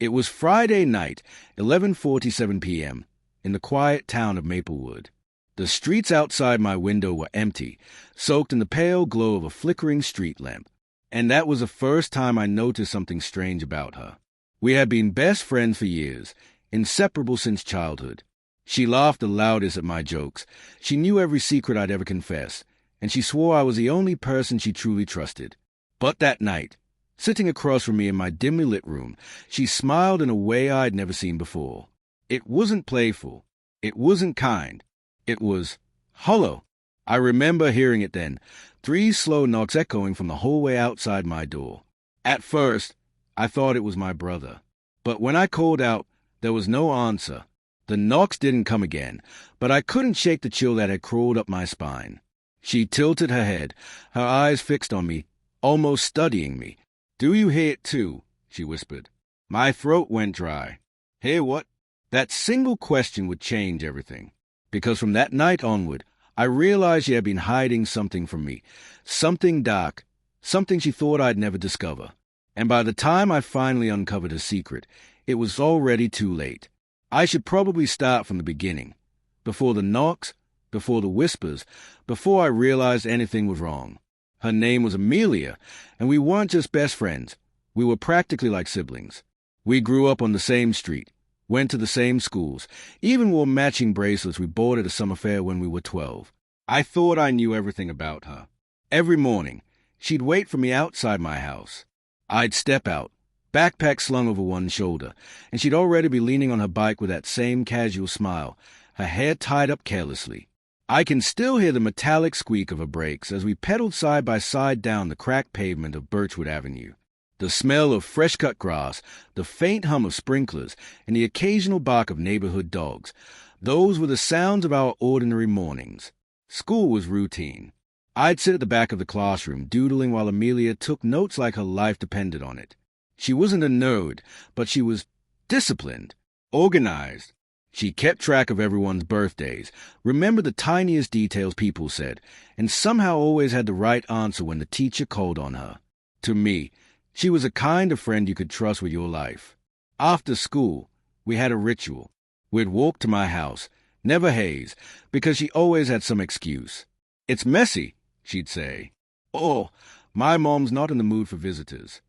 It was Friday night, 11:47 p.m., in the quiet town of Maplewood. The streets outside my window were empty, soaked in the pale glow of a flickering street lamp. And that was the first time I noticed something strange about her. We had been best friends for years, inseparable since childhood. She laughed the loudest at my jokes. She knew every secret I'd ever confessed, and she swore I was the only person she truly trusted. But that night, sitting across from me in my dimly lit room, she smiled in a way I'd never seen before. It wasn't playful. It wasn't kind. It was hollow. I remember hearing it then, 3 slow knocks echoing from the hallway outside my door. At first, I thought it was my brother. But when I called out, there was no answer. The knocks didn't come again, but I couldn't shake the chill that had crawled up my spine. She tilted her head, her eyes fixed on me, almost studying me. "Do you hear it too?" she whispered. My throat went dry. Hear what? That single question would change everything. Because from that night onward, I realized she had been hiding something from me. Something dark. Something she thought I'd never discover. And by the time I finally uncovered her secret, it was already too late. I should probably start from the beginning. Before the knocks, before the whispers, before I realized anything was wrong. Her name was Amelia, and we weren't just best friends. We were practically like siblings. We grew up on the same street, went to the same schools, even wore matching bracelets we bought at a summer fair when we were 12. I thought I knew everything about her. Every morning, she'd wait for me outside my house. I'd step out, backpack slung over one shoulder, and she'd already be leaning on her bike with that same casual smile, her hair tied up carelessly. I can still hear the metallic squeak of her brakes as we pedaled side by side down the cracked pavement of Birchwood Avenue. The smell of fresh-cut grass, the faint hum of sprinklers, and the occasional bark of neighborhood dogs, those were the sounds of our ordinary mornings. School was routine. I'd sit at the back of the classroom, doodling while Amelia took notes like her life depended on it. She wasn't a nerd, but she was disciplined, organized. She kept track of everyone's birthdays, remembered the tiniest details people said, and somehow always had the right answer when the teacher called on her. To me, she was a kind of friend you could trust with your life. After school, we had a ritual. We'd walk to my house, never Hayes, because she always had some excuse. "It's messy," she'd say. Or, "My mom's not in the mood for visitors."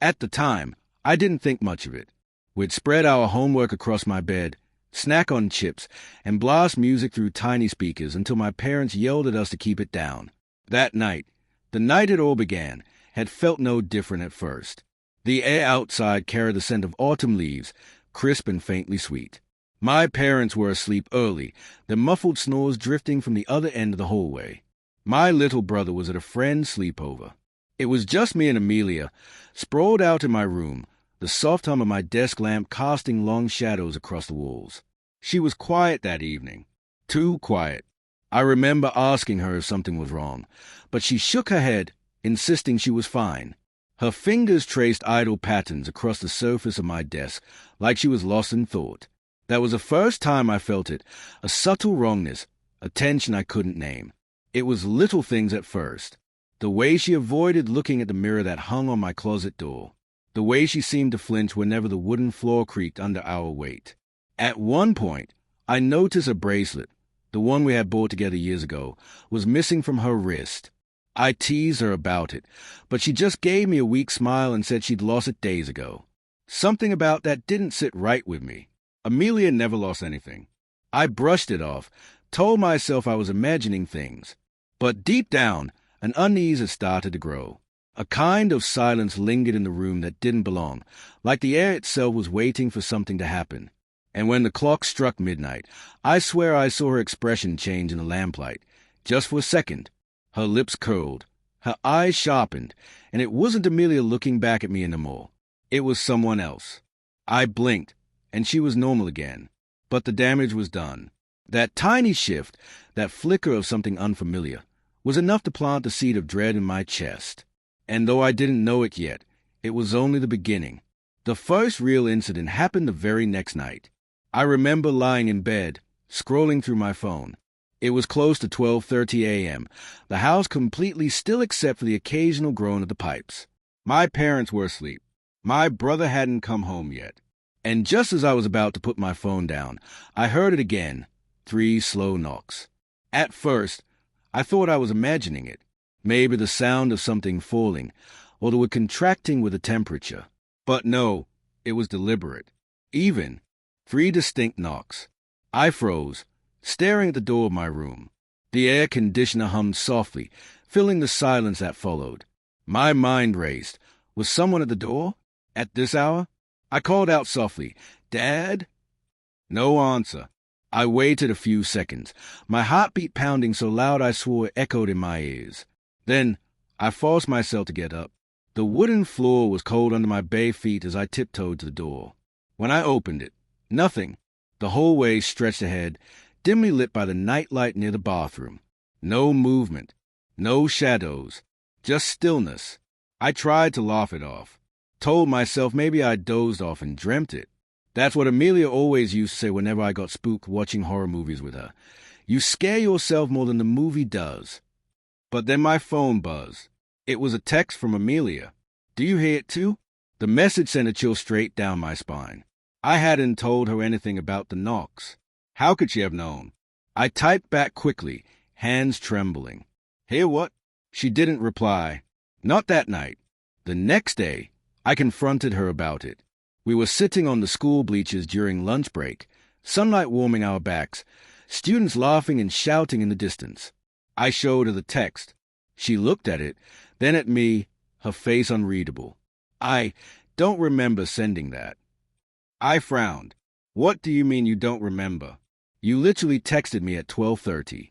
At the time, I didn't think much of it. We'd spread our homework across my bed, snack on chips, and blast music through tiny speakers until my parents yelled at us to keep it down. That night, the night it all began, had felt no different at first. The air outside carried the scent of autumn leaves, crisp and faintly sweet. My parents were asleep early, their muffled snores drifting from the other end of the hallway. My little brother was at a friend's sleepover. It was just me and Amelia, sprawled out in my room, the soft hum of my desk lamp casting long shadows across the walls. She was quiet that evening. Too quiet. I remember asking her if something was wrong, but she shook her head, insisting she was fine. Her fingers traced idle patterns across the surface of my desk, like she was lost in thought. That was the first time I felt it, a subtle wrongness, a tension I couldn't name. It was little things at first. The way she avoided looking at the mirror that hung on my closet door. The way she seemed to flinch whenever the wooden floor creaked under our weight. At one point, I noticed a bracelet, the one we had bought together years ago, was missing from her wrist. I teased her about it, but she just gave me a weak smile and said she'd lost it days ago. Something about that didn't sit right with me. Amelia never lost anything. I brushed it off, told myself I was imagining things. But deep down, an unease had started to grow. A kind of silence lingered in the room that didn't belong, like the air itself was waiting for something to happen. And when the clock struck midnight, I swear I saw her expression change in the lamplight, just for a second. Her lips curled, her eyes sharpened, and it wasn't Amelia looking back at me anymore. It was someone else. I blinked, and she was normal again. But the damage was done. That tiny shift, that flicker of something unfamiliar, was enough to plant the seed of dread in my chest. And though I didn't know it yet, it was only the beginning. The first real incident happened the very next night. I remember lying in bed, scrolling through my phone. It was close to 12:30 a.m., the house completely still except for the occasional groan of the pipes. My parents were asleep. My brother hadn't come home yet. And just as I was about to put my phone down, I heard it again, 3 slow knocks. At first, I thought I was imagining it. Maybe the sound of something falling, or the wood contracting with the temperature. But no, it was deliberate. Even 3 distinct knocks. I froze, staring at the door of my room. The air conditioner hummed softly, filling the silence that followed. My mind raced. Was someone at the door? At this hour? I called out softly, "Dad?" No answer. I waited a few seconds, my heartbeat pounding so loud I swore it echoed in my ears. Then I forced myself to get up. The wooden floor was cold under my bare feet as I tiptoed to the door. When I opened it, nothing. The hallway stretched ahead, dimly lit by the nightlight near the bathroom. No movement, no shadows, just stillness. I tried to laugh it off. Told myself maybe I dozed off and dreamt it. That's what Amelia always used to say whenever I got spooked watching horror movies with her. You scare yourself more than the movie does. But then my phone buzzed. It was a text from Amelia. Do you hear it too? The message sent a chill straight down my spine. I hadn't told her anything about the knocks. How could she have known? I typed back quickly, hands trembling. Hear what? She didn't reply. Not that night. The next day, I confronted her about it. We were sitting on the school bleachers during lunch break, sunlight warming our backs, students laughing and shouting in the distance. I showed her the text. She looked at it, then at me, her face unreadable. I don't remember sending that. I frowned. What do you mean you don't remember? You literally texted me at 12:30.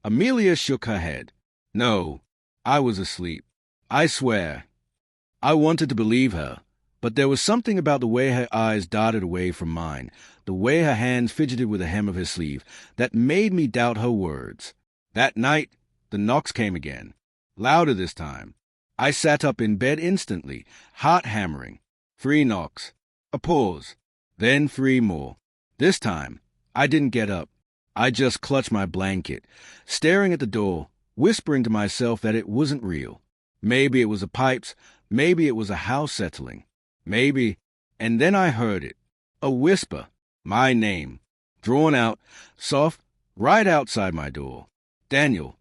Amelia shook her head. No, I was asleep. I swear. I wanted to believe her, but there was something about the way her eyes darted away from mine, the way her hands fidgeted with the hem of her sleeve, that made me doubt her words. That night, the knocks came again, louder this time. I sat up in bed instantly, heart hammering. 3 knocks. A pause. Then 3 more. This time, I didn't get up. I just clutched my blanket, staring at the door, whispering to myself that it wasn't real. Maybe it was the pipes, maybe it was a house settling. Maybe. And then I heard it. A whisper. My name. Drawn out, soft, right outside my door. Daniel.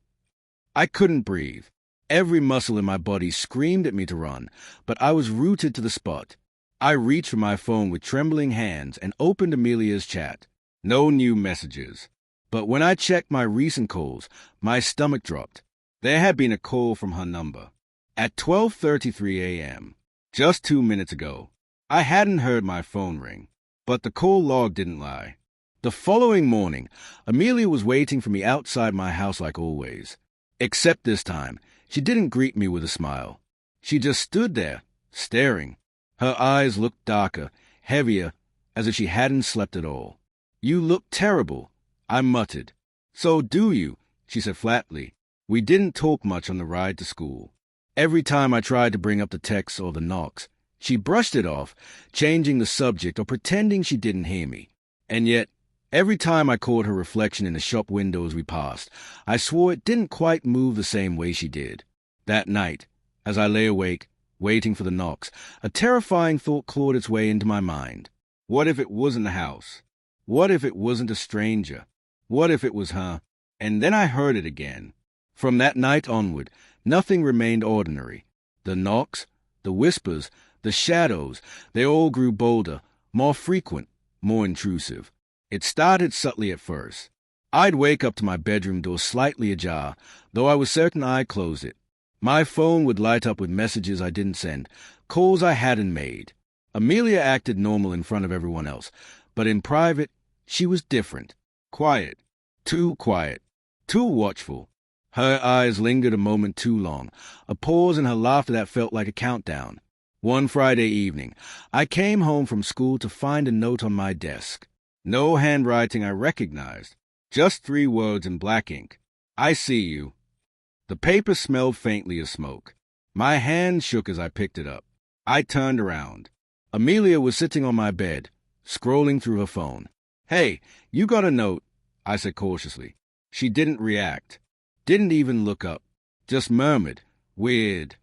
I couldn't breathe. Every muscle in my body screamed at me to run, but I was rooted to the spot. I reached for my phone with trembling hands and opened Amelia's chat. No new messages. But when I checked my recent calls, my stomach dropped. There had been a call from her number. At 12:33 a.m., just 2 minutes ago. I hadn't heard my phone ring, but the call log didn't lie. The following morning, Amelia was waiting for me outside my house like always. Except this time, she didn't greet me with a smile. She just stood there, staring. Her eyes looked darker, heavier, as if she hadn't slept at all. You look terrible, I muttered. So do you, she said flatly. We didn't talk much on the ride to school. Every time I tried to bring up the texts or the knocks, she brushed it off, changing the subject or pretending she didn't hear me. And yet, every time I caught her reflection in the shop window as we passed, I swore it didn't quite move the same way she did. That night, as I lay awake, waiting for the knocks, a terrifying thought clawed its way into my mind. What if it wasn't the house? What if it wasn't a stranger? What if it was her? And then I heard it again. From that night onward, nothing remained ordinary. The knocks, the whispers, the shadows, they all grew bolder, more frequent, more intrusive. It started subtly at first. I'd wake up to my bedroom door slightly ajar, though I was certain I closed it. My phone would light up with messages I didn't send, calls I hadn't made. Amelia acted normal in front of everyone else, but in private, she was different. Quiet, too watchful. Her eyes lingered a moment too long, a pause in her laughter that felt like a countdown. One Friday evening, I came home from school to find a note on my desk. No handwriting I recognized, just 3 words in black ink. I see you. The paper smelled faintly of smoke. My hand shook as I picked it up. I turned around. Amelia was sitting on my bed, scrolling through her phone. Hey, you got a note, I said cautiously. She didn't react. Didn't even look up. Just murmured, weird.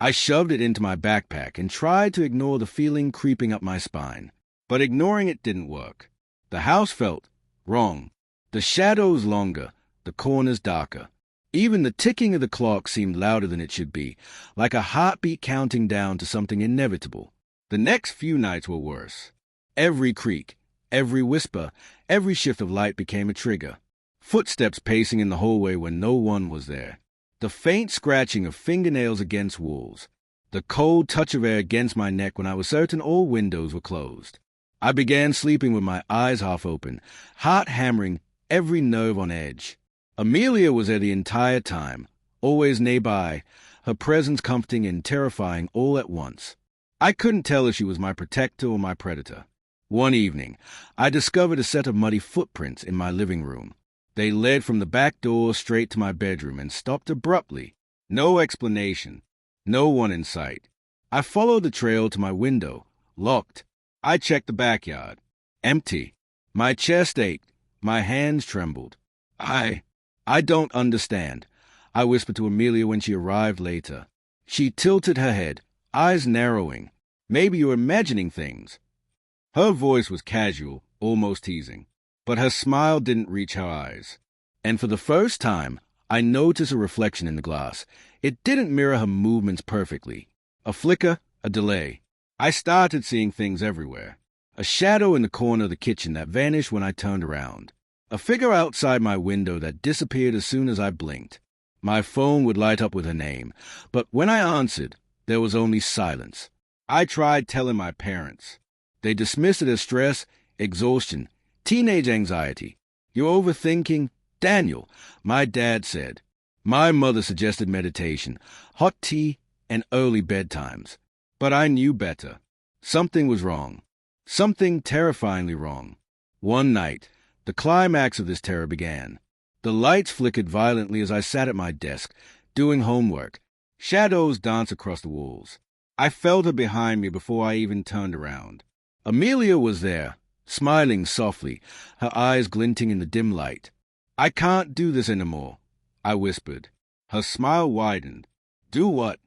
I shoved it into my backpack and tried to ignore the feeling creeping up my spine. But ignoring it didn't work. The house felt wrong. The shadows longer, the corners darker. Even the ticking of the clock seemed louder than it should be, like a heartbeat counting down to something inevitable. The next few nights were worse. Every creak, every whisper, every shift of light became a trigger. Footsteps pacing in the hallway when no one was there. The faint scratching of fingernails against walls. The cold touch of air against my neck when I was certain all windows were closed. I began sleeping with my eyes half open, heart hammering, every nerve on edge. Amelia was there the entire time, always nearby, her presence comforting and terrifying all at once. I couldn't tell if she was my protector or my predator. One evening, I discovered a set of muddy footprints in my living room. They led from the back door straight to my bedroom and stopped abruptly. No explanation. No one in sight. I followed the trail to my window. Locked. I checked the backyard. Empty. My chest ached. My hands trembled. I don't understand, I whispered to Amelia when she arrived later. She tilted her head, eyes narrowing. Maybe you're imagining things. Her voice was casual, almost teasing. But her smile didn't reach her eyes. And for the first time, I noticed a reflection in the glass. It didn't mirror her movements perfectly. A flicker, a delay. I started seeing things everywhere. A shadow in the corner of the kitchen that vanished when I turned around. A figure outside my window that disappeared as soon as I blinked. My phone would light up with her name, but when I answered, there was only silence. I tried telling my parents. They dismissed it as stress, exhaustion, teenage anxiety. You're overthinking? Daniel, my dad said. My mother suggested meditation, hot tea, and early bedtimes. But I knew better. Something was wrong. Something terrifyingly wrong. One night, the climax of this terror began. The lights flickered violently as I sat at my desk, doing homework. Shadows danced across the walls. I felt her behind me before I even turned around. Amelia was there, smiling softly, her eyes glinting in the dim light. I can't do this anymore, I whispered. Her smile widened. Do what?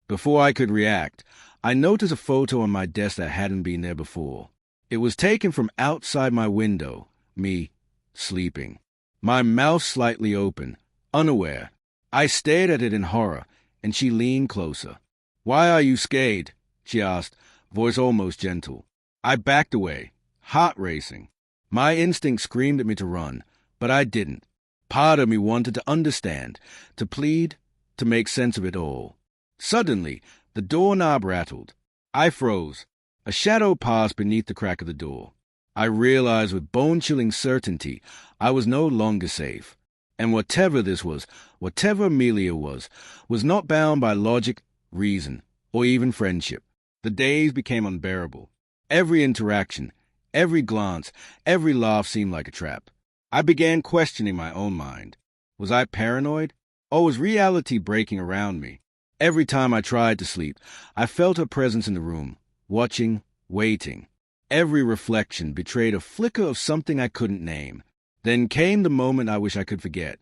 Before I could react, I noticed a photo on my desk that hadn't been there before. It was taken from outside my window, me sleeping. My mouth slightly open, unaware. I stared at it in horror, and she leaned closer. Why are you scared? She asked, voice almost gentle. I backed away, heart racing. My instinct screamed at me to run, but I didn't. Part of me wanted to understand, to plead, to make sense of it all. Suddenly, the doorknob rattled. I froze. A shadow passed beneath the crack of the door. I realized with bone-chilling certainty I was no longer safe. And whatever this was, whatever Amelia was not bound by logic, reason, or even friendship. The days became unbearable. Every interaction, every glance, every laugh seemed like a trap. I began questioning my own mind. Was I paranoid? Or was reality breaking around me? Every time I tried to sleep, I felt her presence in the room, watching, waiting. Every reflection betrayed a flicker of something I couldn't name. Then came the moment I wish I could forget.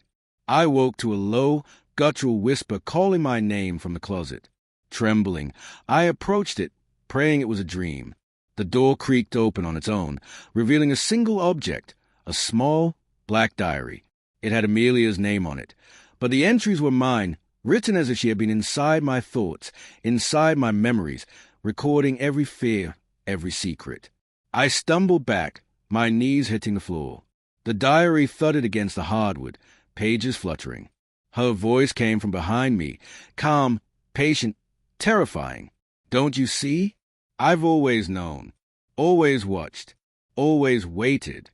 I woke to a low, guttural whisper calling my name from the closet. Trembling, I approached it, praying it was a dream. The door creaked open on its own, revealing a single object, a small, black diary. It had Amelia's name on it, but the entries were mine, written as if she had been inside my thoughts, inside my memories, recording every fear, every secret. I stumbled back, my knees hitting the floor. The diary thudded against the hardwood, pages fluttering. Her voice came from behind me, calm, patient, terrifying. Don't you see? I've always known, always watched, always waited.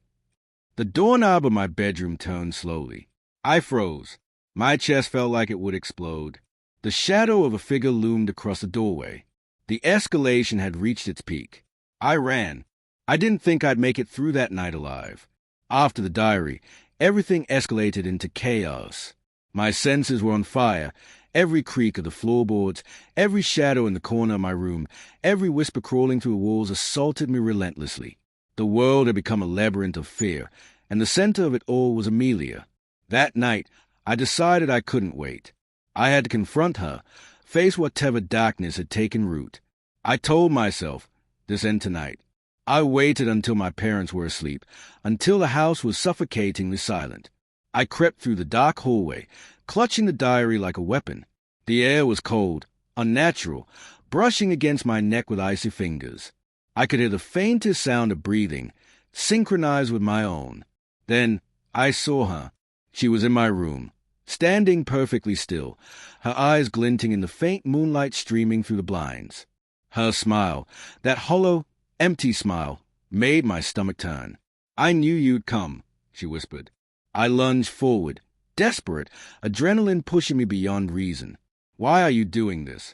The doorknob of my bedroom turned slowly. I froze. My chest felt like it would explode. The shadow of a figure loomed across the doorway. The escalation had reached its peak. I ran. I didn't think I'd make it through that night alive. After the diary, everything escalated into chaos. My senses were on fire. Every creak of the floorboards, every shadow in the corner of my room, every whisper crawling through the walls assaulted me relentlessly. The world had become a labyrinth of fear, and the center of it all was Amelia. That night, I decided I couldn't wait. I had to confront her, face whatever darkness had taken root. I told myself, this end tonight. I waited until my parents were asleep, until the house was suffocatingly silent. I crept through the dark hallway, clutching the diary like a weapon. The air was cold, unnatural, brushing against my neck with icy fingers. I could hear the faintest sound of breathing, synchronized with my own. Then I saw her. She was in my room, standing perfectly still, her eyes glinting in the faint moonlight streaming through the blinds. Her smile, that hollow, empty smile, made my stomach turn. "I knew you'd come," she whispered. I lunged forward, desperate, adrenaline pushing me beyond reason. "Why are you doing this?"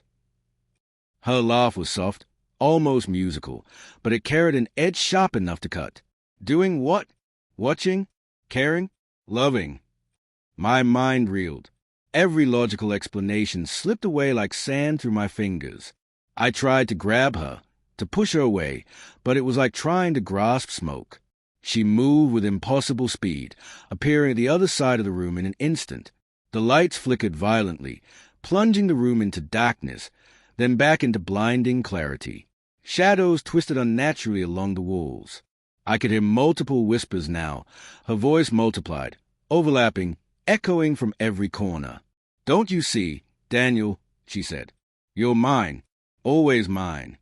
Her laugh was soft, almost musical, but it carried an edge sharp enough to cut. "Doing what? Watching? Caring? Loving?" My mind reeled. Every logical explanation slipped away like sand through my fingers. I tried to grab her, to push her away, but it was like trying to grasp smoke. She moved with impossible speed, appearing at the other side of the room in an instant. The lights flickered violently, plunging the room into darkness, then back into blinding clarity. Shadows twisted unnaturally along the walls. I could hear multiple whispers now, her voice multiplied, overlapping, echoing from every corner. "Don't you see, Daniel," she said. "You're mine, always mine."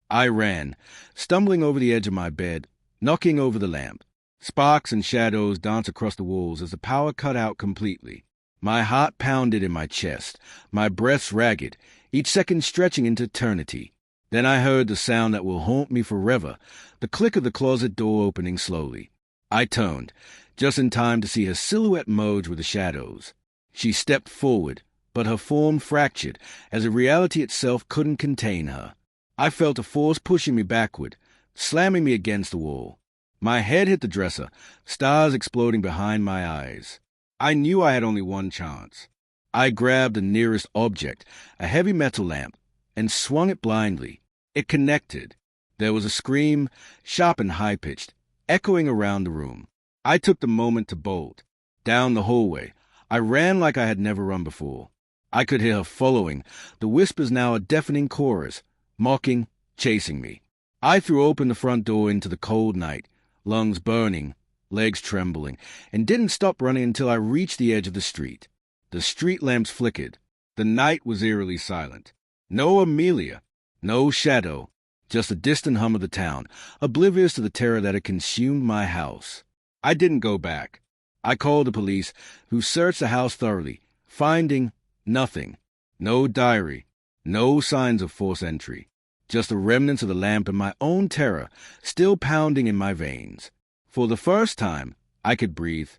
I ran, stumbling over the edge of my bed, knocking over the lamp. Sparks and shadows danced across the walls as the power cut out completely. My heart pounded in my chest, my breaths ragged, each second stretching into eternity. Then I heard the sound that will haunt me forever, the click of the closet door opening slowly. I turned, just in time to see her silhouette merge with the shadows. She stepped forward, but her form fractured, as if reality itself couldn't contain her. I felt a force pushing me backward, slamming me against the wall. My head hit the dresser, stars exploding behind my eyes. I knew I had only one chance. I grabbed the nearest object, a heavy metal lamp, and swung it blindly. It connected. There was a scream, sharp and high-pitched, echoing around the room. I took the moment to bolt. Down the hallway, I ran like I had never run before. I could hear her following, the whispers now a deafening chorus, mocking, chasing me. I threw open the front door into the cold night, lungs burning, legs trembling, and didn't stop running until I reached the edge of the street. The street lamps flickered. The night was eerily silent. No Amelia, no shadow, just the distant hum of the town, oblivious to the terror that had consumed my house. I didn't go back. I called the police, who searched the house thoroughly, finding nothing. No diary, no signs of forced entry. Just the remnants of the lamp and my own terror still pounding in my veins. For the first time, I could breathe.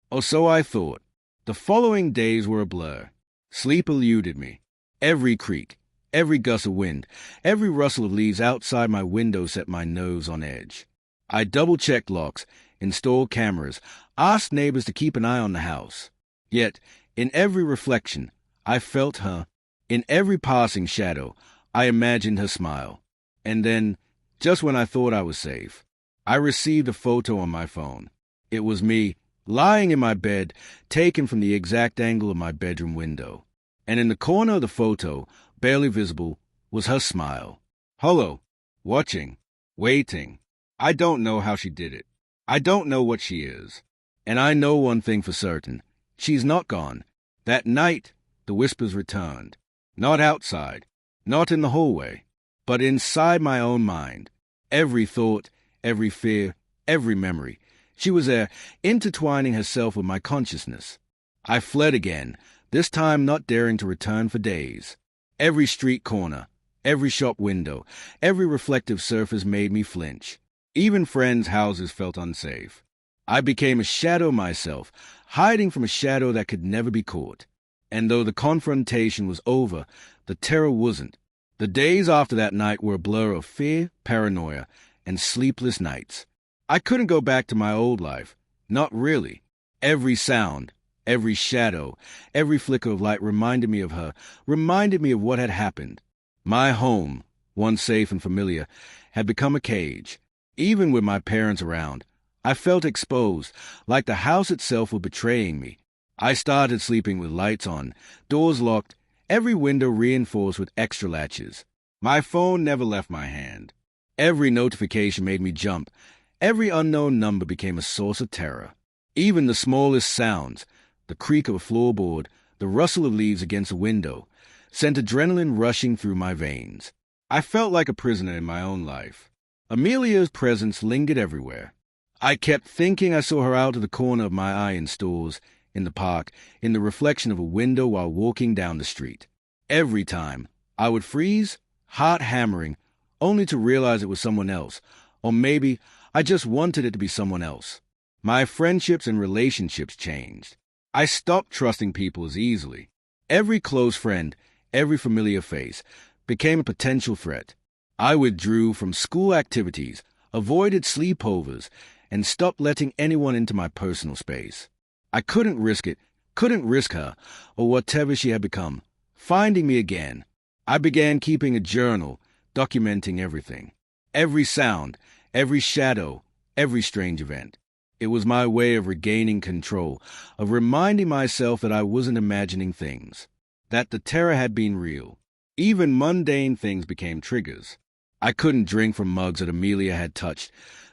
Or so I thought. The following days were a blur. Sleep eluded me. Every creak, every gust of wind, every rustle of leaves outside my window set my nerves on edge. I double-checked locks, installed cameras, asked neighbors to keep an eye on the house. Yet, in every reflection, I felt her. In every passing shadow, I imagined her smile. And then, just when I thought I was safe, I received a photo on my phone. It was me, lying in my bed, taken from the exact angle of my bedroom window. And in the corner of the photo, barely visible, was her smile. Hello, watching, waiting. I don't know how she did it. I don't know what she is. And I know one thing for certain. She's not gone. That night, the whispers returned. Not outside, not in the hallway, but inside my own mind. Every thought, every fear, every memory. She was there, intertwining herself with my consciousness. I fled again, this time not daring to return for days. Every street corner, every shop window, every reflective surface made me flinch. Even friends' houses felt unsafe. I became a shadow myself, hiding from a shadow that could never be caught. And though the confrontation was over, the terror wasn't. The days after that night were a blur of fear, paranoia, and sleepless nights. I couldn't go back to my old life. Not really. Every sound, every shadow, every flicker of light reminded me of her, reminded me of what had happened. My home, once safe and familiar, had become a cage. Even with my parents around, I felt exposed, like the house itself were betraying me. I started sleeping with lights on, doors locked, every window reinforced with extra latches. My phone never left my hand. Every notification made me jump. Every unknown number became a source of terror. Even the smallest sounds, the creak of a floorboard, the rustle of leaves against a window, sent adrenaline rushing through my veins. I felt like a prisoner in my own life. Amelia's presence lingered everywhere. I kept thinking I saw her out of the corner of my eye in stores, in the park, in the reflection of a window while walking down the street. Every time, I would freeze, heart hammering, only to realize it was someone else, or maybe I just wanted it to be someone else. My friendships and relationships changed. I stopped trusting people as easily. Every close friend, every familiar face, became a potential threat. I withdrew from school activities, avoided sleepovers, and stopped letting anyone into my personal space. I couldn't risk it, couldn't risk her, or whatever she had become, finding me again. I began keeping a journal, documenting everything. Every sound, every shadow, every strange event. It was my way of regaining control, of reminding myself that I wasn't imagining things, that the terror had been real. Even mundane things became triggers. I couldn't drink from mugs that Amelia had touched,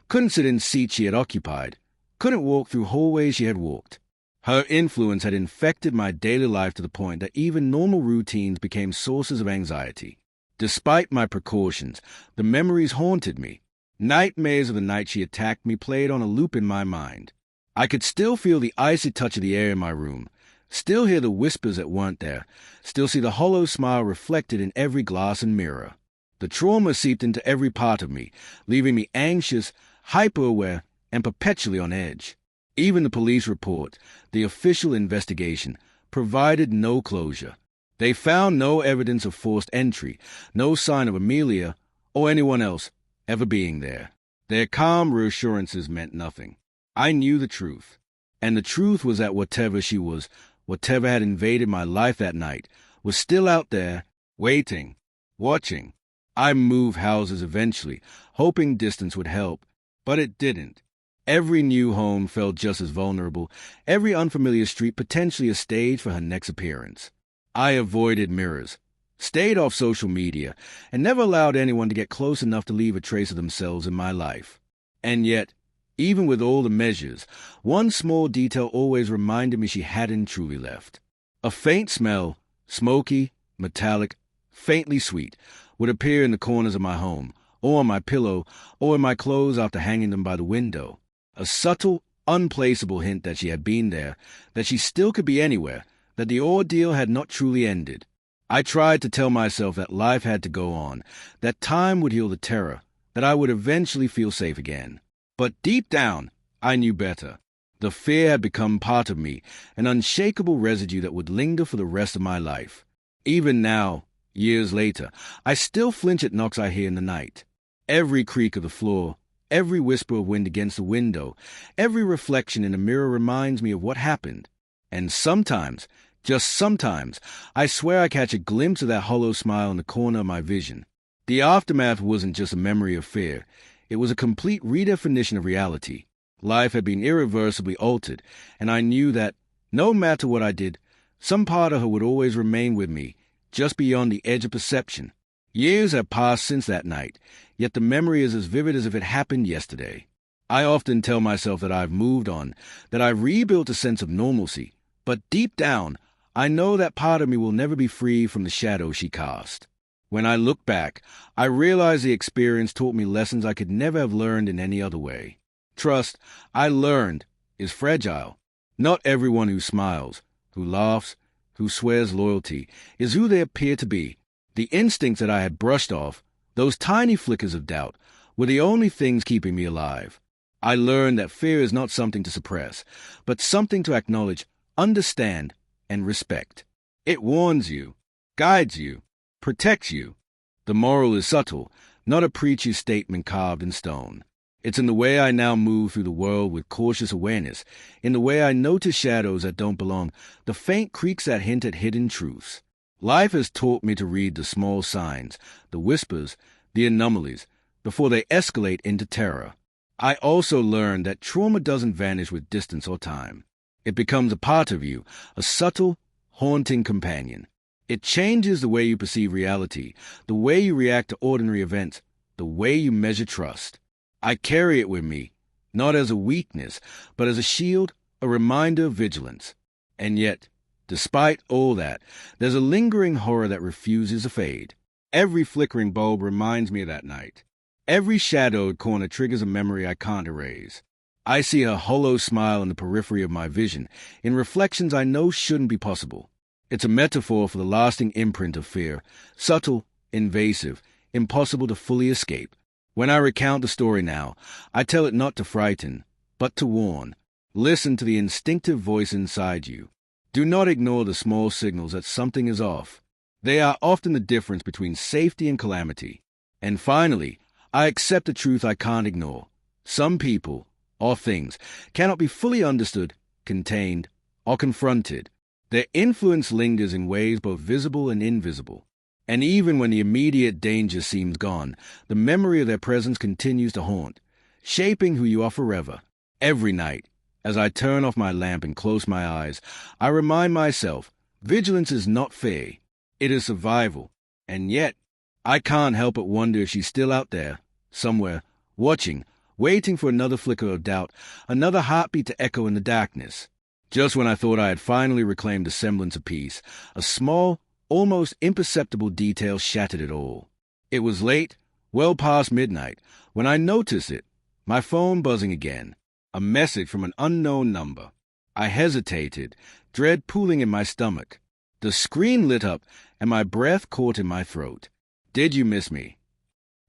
couldn't sit in seats she had occupied, couldn't walk through hallways she had walked. Her influence had infected my daily life to the point that even normal routines became sources of anxiety. Despite my precautions, the memories haunted me. Nightmares of the night she attacked me played on a loop in my mind. I could still feel the icy touch of the air in my room, still hear the whispers that weren't there, still see the hollow smile reflected in every glass and mirror. The trauma seeped into every part of me, leaving me anxious, hyper-aware, and perpetually on edge. Even the police report, the official investigation, provided no closure. They found no evidence of forced entry, no sign of Amelia or anyone else ever being there. Their calm reassurances meant nothing. I knew the truth, and the truth was that whatever she was, whatever had invaded my life that night, was still out there, waiting, watching. I moved houses eventually, hoping distance would help, but it didn't. Every new home felt just as vulnerable, every unfamiliar street potentially a stage for her next appearance. I avoided mirrors, stayed off social media, and never allowed anyone to get close enough to leave a trace of themselves in my life. And yet, even with all the measures, one small detail always reminded me she hadn't truly left. A faint smell, smoky, metallic, faintly sweet, would appear in the corners of my home, or on my pillow, or in my clothes after hanging them by the window. A subtle, unplaceable hint that she had been there, that she still could be anywhere, that the ordeal had not truly ended. I tried to tell myself that life had to go on, that time would heal the terror, that I would eventually feel safe again. But deep down, I knew better. The fear had become part of me, an unshakable residue that would linger for the rest of my life. Even now, years later, I still flinch at knocks I hear in the night. Every creak of the floor, every whisper of wind against the window, every reflection in a mirror reminds me of what happened. And sometimes, just sometimes, I swear I catch a glimpse of that hollow smile in the corner of my vision. The aftermath wasn't just a memory of fear. It was a complete redefinition of reality. Life had been irreversibly altered, and I knew that, no matter what I did, some part of her would always remain with me, just beyond the edge of perception. Years have passed since that night, yet the memory is as vivid as if it happened yesterday. I often tell myself that I've moved on, that I've rebuilt a sense of normalcy, but deep down, I know that part of me will never be free from the shadow she cast. When I look back, I realize the experience taught me lessons I could never have learned in any other way. Trust, I learned, is fragile. Not everyone who smiles, who laughs, who swears loyalty, is who they appear to be. The instincts that I had brushed off, those tiny flickers of doubt, were the only things keeping me alive. I learned that fear is not something to suppress, but something to acknowledge, understand, and respect. It warns you, guides you, protects you. The moral is subtle, not a preachy statement carved in stone. It's in the way I now move through the world with cautious awareness, in the way I notice shadows that don't belong, the faint creaks that hint at hidden truths. Life has taught me to read the small signs, the whispers, the anomalies, before they escalate into terror. I also learned that trauma doesn't vanish with distance or time. It becomes a part of you, a subtle, haunting companion. It changes the way you perceive reality, the way you react to ordinary events, the way you measure trust. I carry it with me, not as a weakness, but as a shield, a reminder of vigilance. And yet, despite all that, there's a lingering horror that refuses to fade. Every flickering bulb reminds me of that night. Every shadowed corner triggers a memory I can't erase. I see her hollow smile in the periphery of my vision, in reflections I know shouldn't be possible. It's a metaphor for the lasting imprint of fear, subtle, invasive, impossible to fully escape. When I recount the story now, I tell it not to frighten, but to warn. Listen to the instinctive voice inside you. Do not ignore the small signals that something is off. They are often the difference between safety and calamity. And finally, I accept a truth I can't ignore. Some people, or things, cannot be fully understood, contained, or confronted. Their influence lingers in ways both visible and invisible. And even when the immediate danger seems gone, the memory of their presence continues to haunt, shaping who you are forever. Every night, as I turn off my lamp and close my eyes, I remind myself, vigilance is not fear. It is survival. And yet, I can't help but wonder if she's still out there, somewhere, watching, waiting for another flicker of doubt, another heartbeat to echo in the darkness. Just when I thought I had finally reclaimed a semblance of peace, a small, almost imperceptible detail shattered it all. It was late, well past midnight, when I noticed it, my phone buzzing again, a message from an unknown number. I hesitated, dread pooling in my stomach. The screen lit up, and my breath caught in my throat. Did you miss me?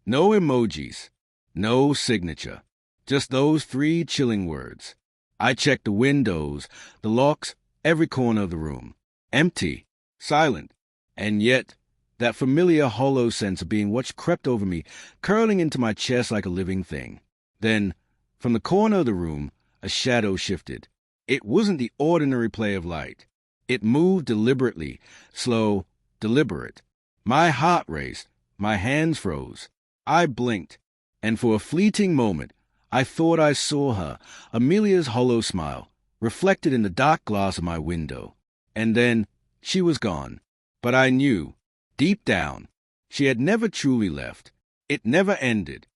No emojis, no signature, just those 3 chilling words. I checked the windows, the locks, every corner of the room. Empty, silent, and yet that familiar hollow sense of being watched crept over me, curling into my chest like a living thing. Then, from the corner of the room, a shadow shifted. It wasn't the ordinary play of light. It moved deliberately, slow, deliberate. My heart raced, my hands froze. I blinked, and for a fleeting moment, I thought I saw her, Amelia's hollow smile, reflected in the dark glass of my window. And then she was gone. But I knew, deep down, she had never truly left. It never ended.